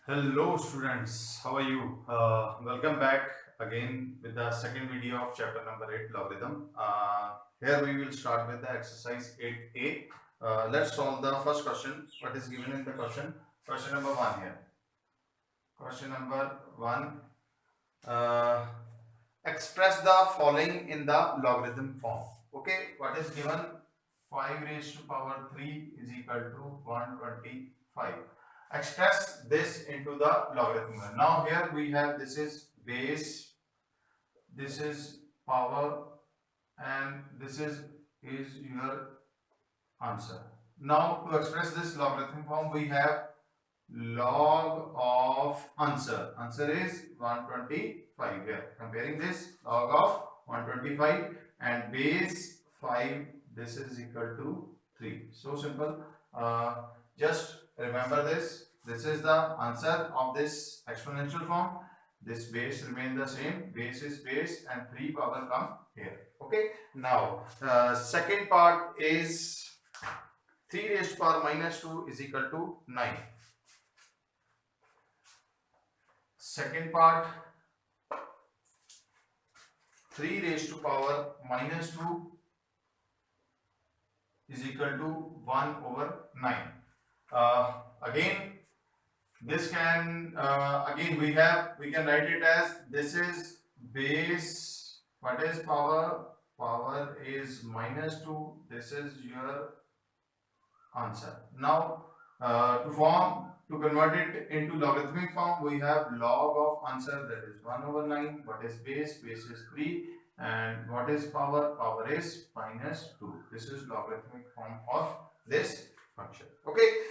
Hello students, how are you? Welcome back again with the second video of chapter number 8 logarithm. Here we will start with the exercise 8a. Let's solve the first question. What is given in the question? Question number 1 here. Question number 1. Uh, Express the following in the logarithm form. Okay, what is given? 5 raised to power 3 is equal to 125. Express this into the logarithm. Now here we have, this is base, this is power, and this is your answer. Now to express this logarithm form, we have log of answer. Answer is 125 here. Comparing this, log of 125 and base 5, this is equal to 3. So simple. Just remember this. This is the answer of this exponential form. This base remain the same. Base is base and 3 power come here. Okay. Now, second part is 3 raised to power minus 2 is equal to 9. Second part, 3 raised to power minus 2 is equal to 1 over 9. Again, this can, again we can write it as, this is base, what is power? Power is minus 2, this is your answer. Now, to convert it into logarithmic form, we have log of answer, that is 1 over 9. What is base? Base is 3. And what is power? Power is minus 2. This is logarithmic form of this function. Okay.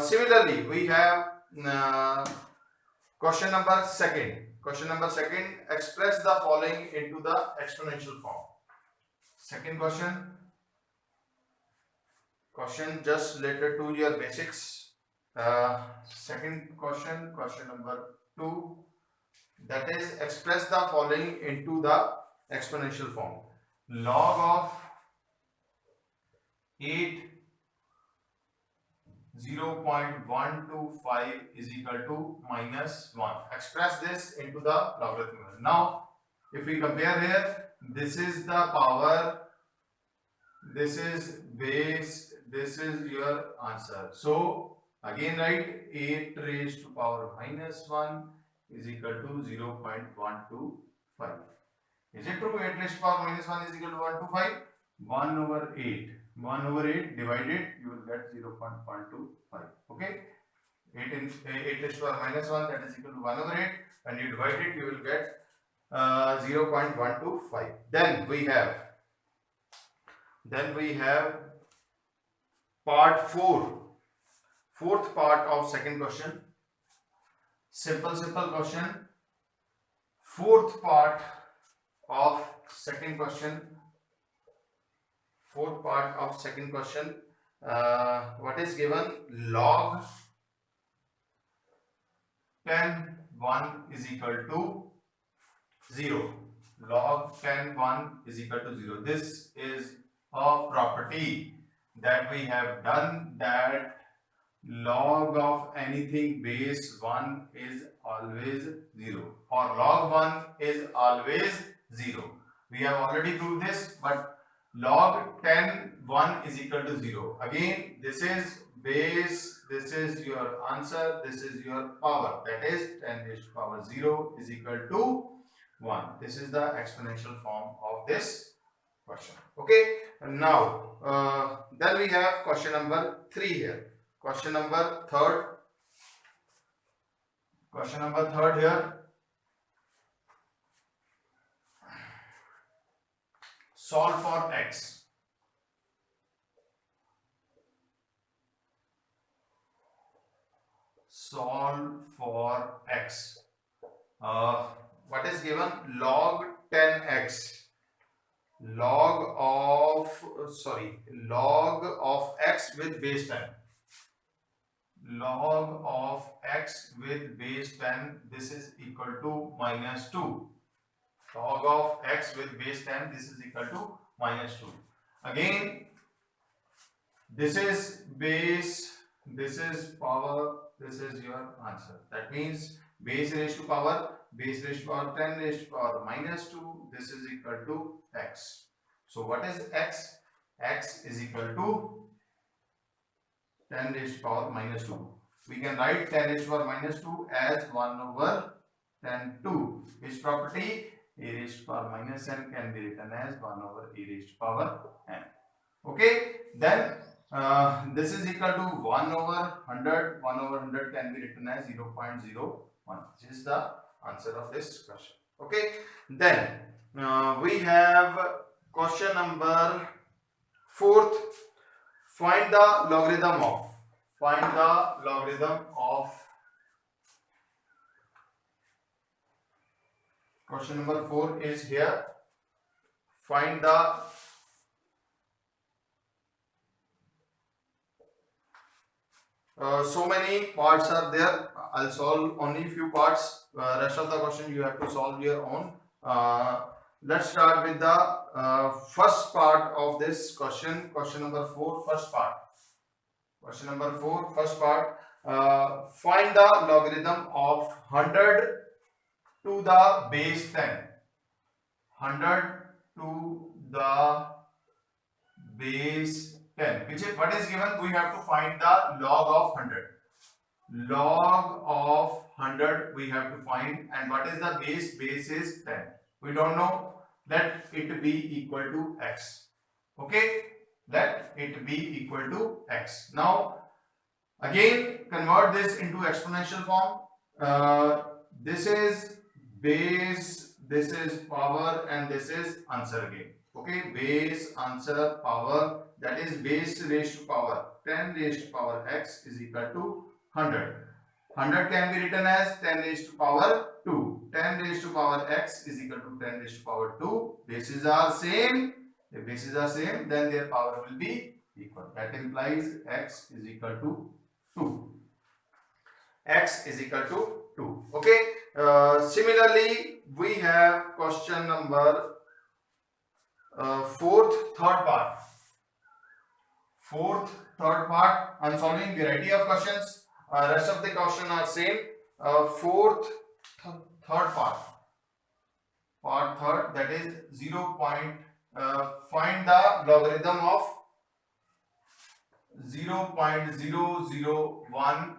Similarly, we have question number second. Question number second, express the following into the exponential form. Second question just related to your basics. Second question, question number 2, that is express the following into the exponential form. Log of 8 0.125 is equal to minus 1. Express this into the logarithm. Now, if we compare here, this is the power, this is base, this is your answer. So again write 8 raised to power minus 1 is equal to 0.125. Is it true? 8 raised to power minus 1 is equal to 125? 1 over 8. 1 over 8 divided, you will get 0.125. Okay? 8 raised to power minus 1, that is equal to 1 over 8. When you divide it, you will get 0.125. Then we have part 4. Fourth part of second question. Simple question. Fourth part of second question. Fourth part of second question. What is given? Log 10 1 is equal to 0. Log 10 1 is equal to 0. This is a property that we have done, that log of anything base 1 is always 0, or log 1 is always 0. We have already proved this, but log 10 1 is equal to 0. Again, this is base, this is your answer, this is your power, that is 10 raised to power 0 is equal to 1. This is the exponential form of this question. Okay. Now, then we have question number 3 here. Question number third here. Solve for x. Solve for x. What is given? Log 10x. Log of x with base 10. Log of x with base 10, this is equal to minus 2. Log of x with base 10, this is equal to minus 2. Again, this is base, this is power, this is your answer. That means base raised to power, base raised to power 10 raised to power minus 2, this is equal to x. So what is x? X is equal to 10 raised to power minus 2. We can write 10 raised to power minus 2 as 1 over 10 2. Which property? A raised to power minus n can be written as 1 over a raised to power n. Okay, then this is equal to 1 over 100. 1 over 100 can be written as 0.01. This is the answer of this question. Okay, then we have question number 4th. Find the logarithm of. Find the logarithm of. Question number 4 is here. Find the so many parts are there. I'll solve only few parts. Rest of the question you have to solve your own. Let's start with the first part of this question. Question number 4, first part. Question number 4, first part. Find the logarithm of 100 to the base 10. 100 to the base 10. What is given? We have to find the log of 100. Log of 100 we have to find. And what is the base? Base is 10. We don't know. Let it be equal to x. Okay? Let it be equal to x. Now, again, convert this into exponential form. This is base, this is power, and this is answer again. Okay, base, answer, power, that is base raised to power 10 raised to power x is equal to 100. 100 can be written as 10 raised to power 2. 10 raised to power x is equal to 10 raised to power 2. Bases are same. If bases are same, then their power will be equal. That implies x is equal to 2. X is equal to 2. Okay. Similarly, we have question number 4th, third part. 4th, third part. I am solving variety of questions. Rest of the question are same. 4th, third part. Part third, that is 0. Find the logarithm of 0.001.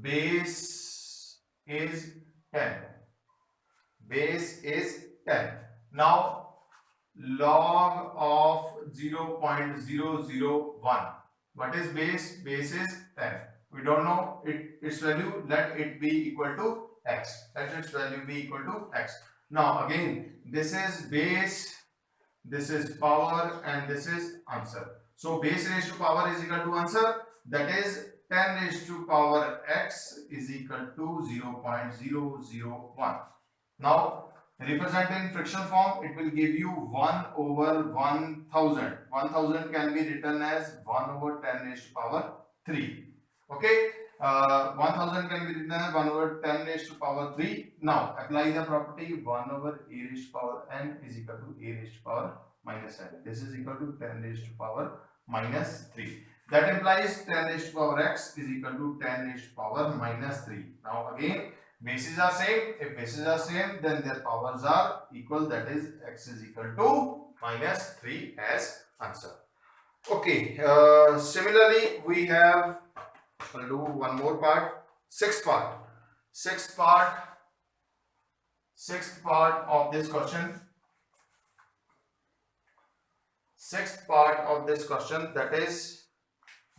Base is 10. Base is 10. Now, log of 0.001. What is base? Base is 10. We don't know its value. Let it be equal to x. Let its value be equal to x. Now, again, this is base, this is power, and this is answer. So, base raised to power is equal to answer. That is 10 raised to power x is equal to 0.001. Now, represent in fractional form, it will give you 1 over 1000. 1000 can be written as 1 over 10 raised to power 3. Okay, 1000 can be written as 1 over 10 raised to power 3. Now, apply the property 1 over a raised to power n is equal to a raised to power minus n. This is equal to 10 raised to power minus 3. That implies 10 raised to power x is equal to 10 raised to power minus 3. Now, again, bases are same. If bases are same, then their powers are equal. That is, x is equal to minus 3 as answer. Okay. Similarly, we have, I'll do one more part. Sixth part of this question. Sixth part of this question, that is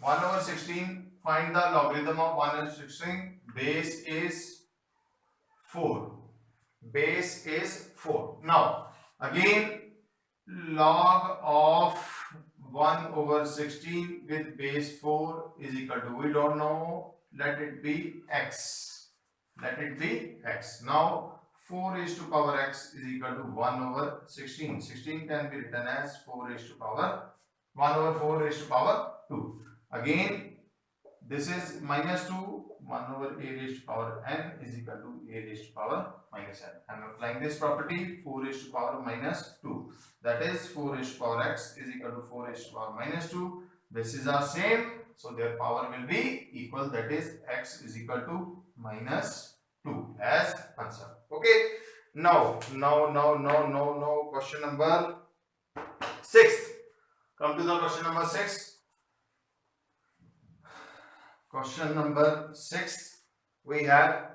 1 over 16. Find the logarithm of 1 over 16. Base is 4. Base is 4. Now, again, log of 1 over 16 with base 4 is equal to, we don't know, let it be x. Let it be x. Now, 4 raised to power x is equal to 1 over 16. 16 can be written as 4 raised to power 1 over 4 raised to power 2. Again, this is minus 2. 1 over a raised to power n is equal to a raised to power minus n. I am applying this property 4 raised to power minus 2. That is 4 raised to power x is equal to 4 raised to power minus 2. Bases are same. So their power will be equal, that is x is equal to minus 2 as answer. Okay. Now, question number 6. Come to the question number 6. Question number 6. We have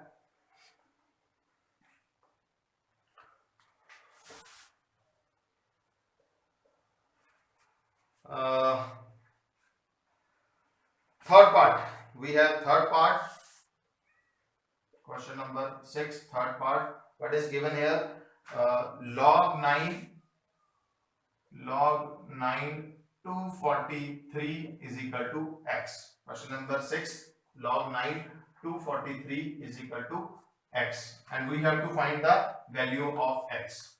third part. We have third part. Question number 6, third part. What is given here? Log 9 243 is equal to x. Question number 6, log 9 243 is equal to x, and we have to find the value of x.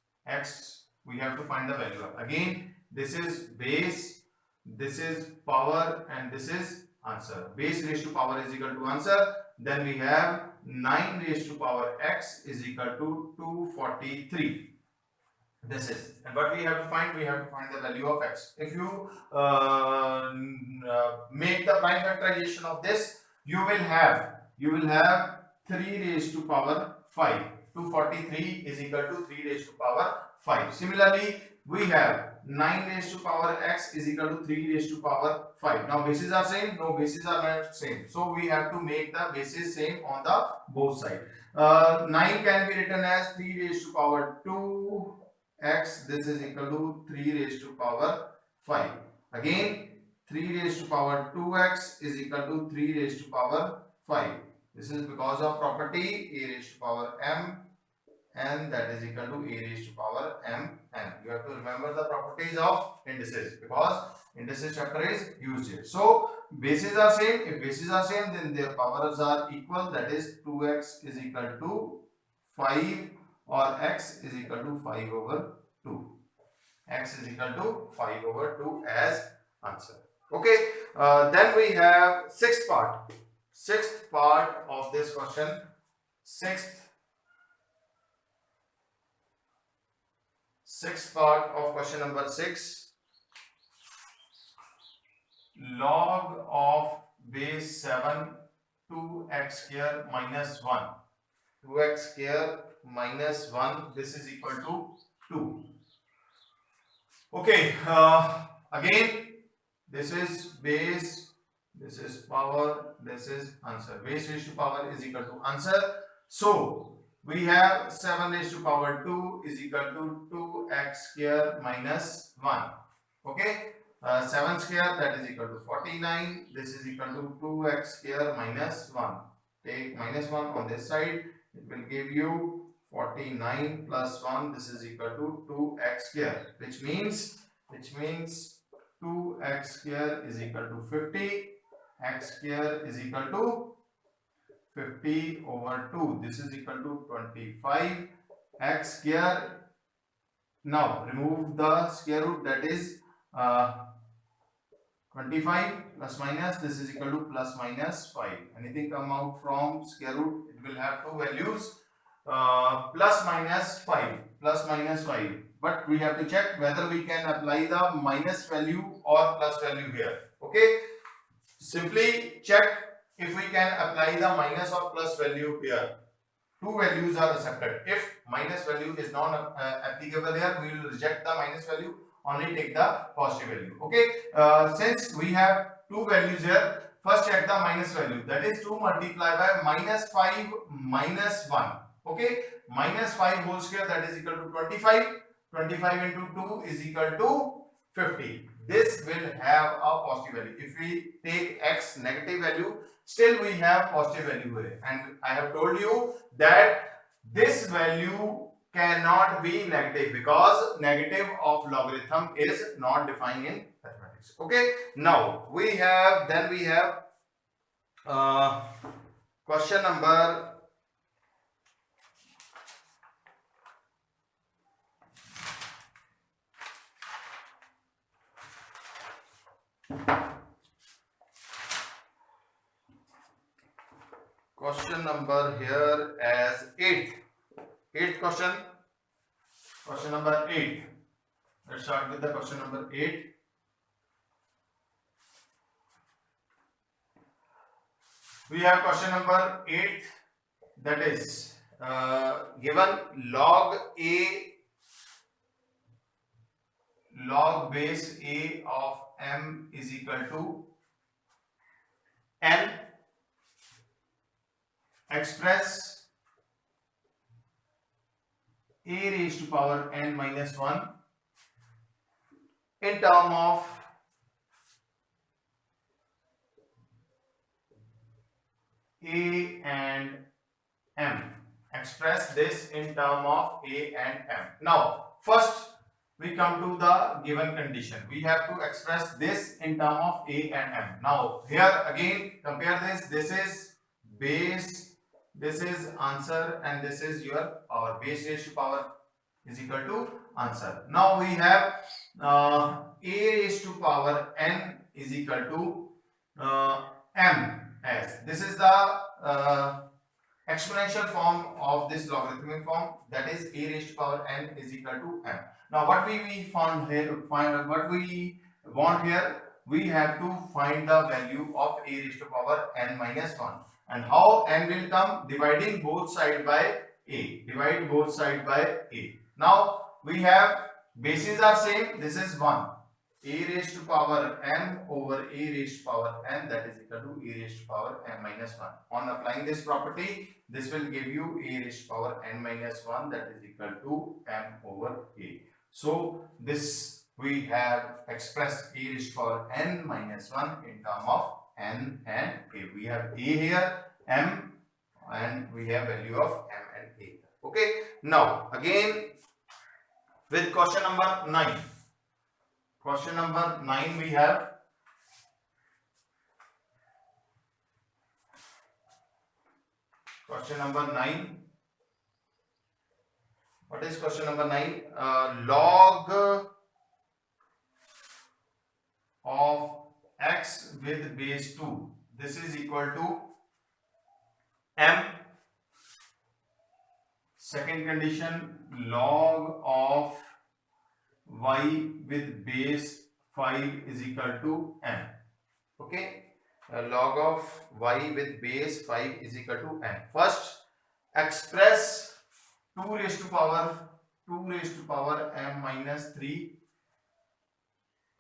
We have to find the value of. Again, this is base, this is power, and this is answer. Base raised to power is equal to answer. Then we have 9 raised to power x is equal to 243. This is, and what we have to find the value of x. If you make the prime factorization of this, you will have 3 raised to power 5. 243 is equal to 3 raised to power 5. Similarly, we have 9 raised to power x is equal to 3 raised to power 5. Now bases are same? No, bases are not same. So we have to make the bases same on the both side. 9 can be written as 3 raised to power 2 x. This is equal to 3 raised to power 5. Again, 3 raised to power 2x is equal to 3 raised to power 5. This is because of property a raised to power m, and that is equal to a raised to power m n. You have to remember the properties of indices because indices chapter is used here. So bases are same. If bases are same, then their powers are equal. That is 2x is equal to 5, or x is equal to 5 over 2. X is equal to 5 over 2 as answer. Okay. Then we have sixth part. Sixth part of this question. Sixth part of question number 6. Log of base 7 2x square minus 1. 2x square minus 1. This is equal to 2. Okay. Again, this is base, this is power, this is answer. Base raised to power is equal to answer. So we have 7 raised to power 2 is equal to 2x square minus 1. Okay. 7 square, that is equal to 49. This is equal to 2x square minus 1. Take minus 1 on this side. It will give you 49 plus 1. This is equal to 2x square, which means 2x square is equal to 50. X square is equal to 50 over 2. This is equal to 25. X square. Now remove the square root, that is 25 plus minus. This is equal to plus minus 5. Anything come out from square root, it will have two values, plus minus 5. But we have to check whether we can apply the minus value or plus value here. Okay. Simply check if we can apply the minus or plus value here. Two values are accepted. If minus value is not applicable here, we will reject the minus value, only take the positive value. Okay. Since we have two values here, first check the minus value. That is 2 multiplied by minus 5 minus 1. Okay. Minus 5 whole square, that is equal to 25. 25 into 2 is equal to 50. This will have a positive value. If we take x negative value, still we have positive value here. And I have told you that this value cannot be negative because negative of logarithm is not defined in mathematics. Okay. Now we have question number here as 8th question. Question number 8. Let's start with the question number 8. We have question number 8, that is given log base a of m is equal to n. Express a raised to power n minus 1 in term of a and m. Express this in term of a and m. Now first we come to the given condition. We have to express this in term of a and m. Now here again compare this. This is base, this is answer, and this is your power. Base raised to power is equal to answer. Now we have a raised to power n is equal to m, as this is the exponential form of this logarithmic form, that is a raised to power n is equal to m. Now what we found here, what we want here, we have to find the value of a raised to power n minus 1. And how n will come? Dividing both sides by a. Divide both sides by a. Now we have bases are same. This is 1. A raised to power m over a raised to power n, that is equal to a raised to power m minus 1. On applying this property, this will give you a raised to power n minus 1, that is equal to m over a. So this we have expressed a raised to power n minus 1 in term of n and a. We have a here, m, and we have value of m and a. Okay. Now again with question number 9. Question number 9 we have question number 9. What is question number 9? Log of x with base 2. This is equal to m. Second condition, log of y with base 5 is equal to m. Okay. Log of y with base 5 is equal to m. First express 2 raised to power m minus 3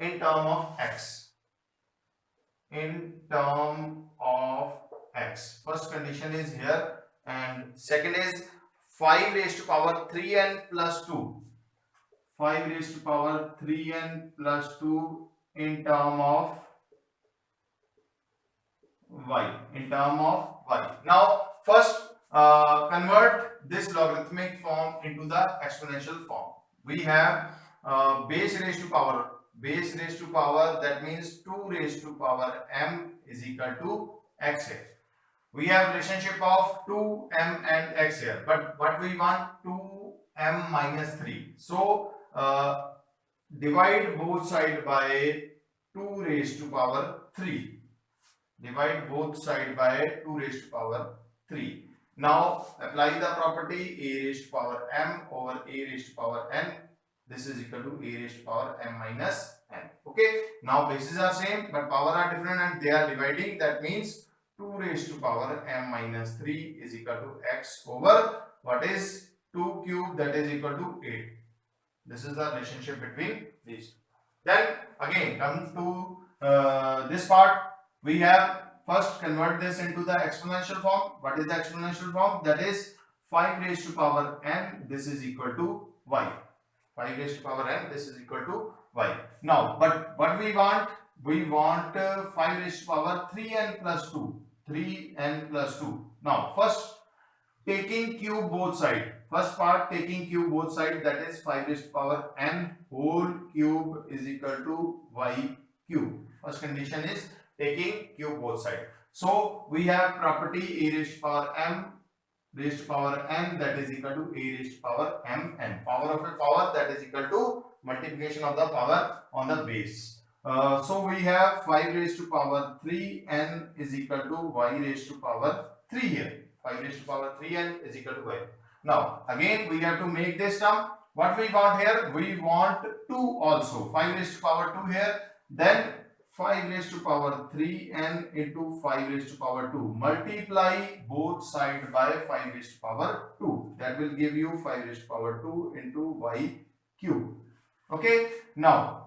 in term of x. In term of x. First condition is here, and second is 5 raised to power 3n plus 2. 5 raised to power 3n plus 2 in term of y. In term of y. Now first convert this logarithmic form into the exponential form. We have base raised to power, that means 2 raised to power m is equal to x here. We have relationship of 2m and x here, but what we want, 2m minus 3. So divide both sides by 2 raised to power 3. Divide both sides by 2 raised to power 3. Now apply the property a raised to power m over a raised to power n. This is equal to a raised to power m minus n. Okay. Now bases are same but power are different and they are dividing. That means 2 raised to power m minus 3 is equal to x over what is 2 cube, that is equal to 8. This is the relationship between these. Then again come to this part. We have first convert this into the exponential form. What is the exponential form? That is 5 raised to power n, this is equal to y. 5 raised to power n, this is equal to y. Now but what we want? We want 5 raised to power 3n plus 2. 3n plus 2. Now first taking cube both side. First part taking cube both side, that is 5 raised to power n whole cube is equal to y cube. First condition is taking cube both side. So we have property a raised to power m raised to power n, that is equal to a raised to power m n. Power of a power, that is equal to multiplication of the power on the base. So we have 5 raised to power 3n is equal to y raised to power 3 here. 5 raised to power 3n is equal to y. Now again we have to make this term. What we want here? We want 2 also. 5 raised to power 2 here. Then 5 raised to power 3n into 5 raised to power 2. Multiply both sides by 5 raised to power 2. That will give you 5 raised to power 2 into y cube. Okay. Now,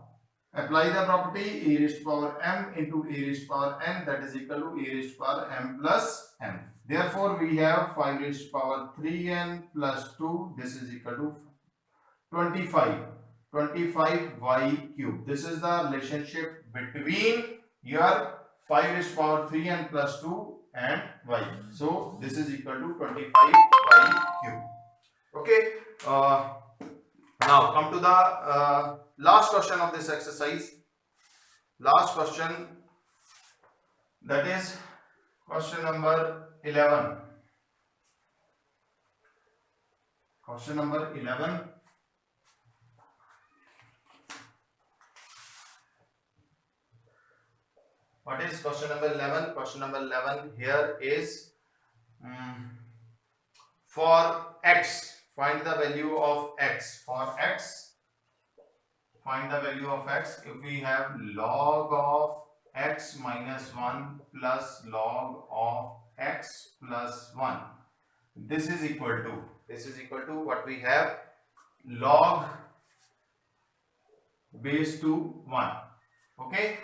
apply the property a raised to power m into a raised to power n, that is equal to a raised to power m plus n. Therefore, we have 5 raised to power 3n plus 2. This is equal to 25y cube. This is the relationship between your 5 raised to power 3n plus 2 and y. So this is equal to 25y cube. Okay. Now come to the last question of this exercise. Last question, that is question number 11. Question number 11. What is question number 11? Question number 11 here is for x, find the value of x. For x, find the value of x. If we have log of x minus 1 plus log of x plus 1, this is equal to what we have, log base to 1. Okay.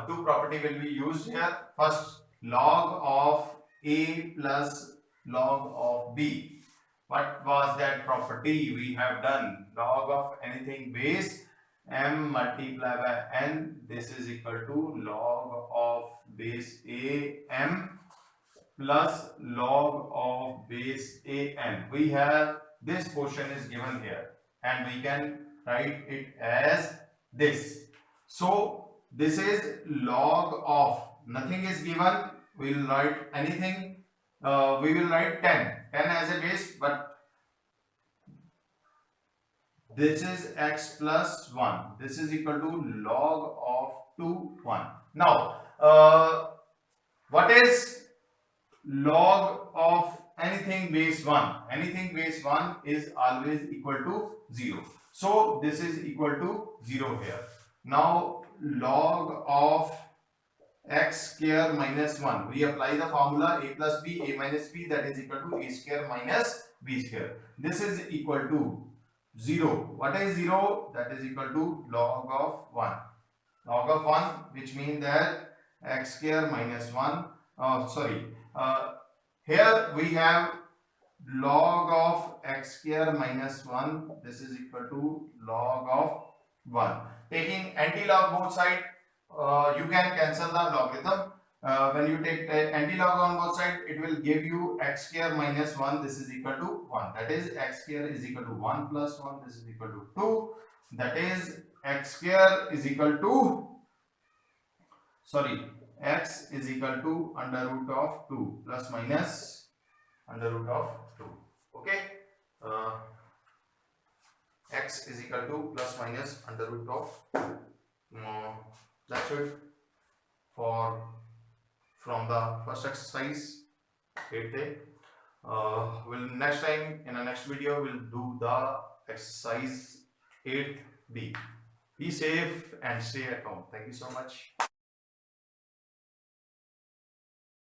Two property will be used here. First, log of a plus log of b. What was that property? We have done log of anything base m multiplied by n. This is equal to log of base a m plus log of base a n. We have this portion is given here and we can write it as this. So this is log of, nothing is given, we will write anything, we will write 10 as a base, but this is x plus 1, this is equal to log of 2 1. Now what is log of anything base 1? Anything base 1 is always equal to 0, so this is equal to 0 here. Now log of x square minus 1, we apply the formula a plus b, a minus b, that is equal to a square minus b square. This is equal to 0. What is 0? That is equal to log of 1. Log of 1, which means that x square minus 1, here we have log of x square minus 1, this is equal to log of 1. Taking anti-log both sides, you can cancel the logarithm. When you take anti-log on both sides, it will give you x square minus 1, this is equal to 1. That is x square is equal to 1 plus 1, this is equal to 2. That is x square is equal to, x is equal to under root of 2 plus minus under root of 2. Okay. X is equal to plus minus under root of 2. That's it for from the first exercise 8th. We'll next time in the next video we'll do the exercise 8B. Be safe and stay at home. Thank you so much.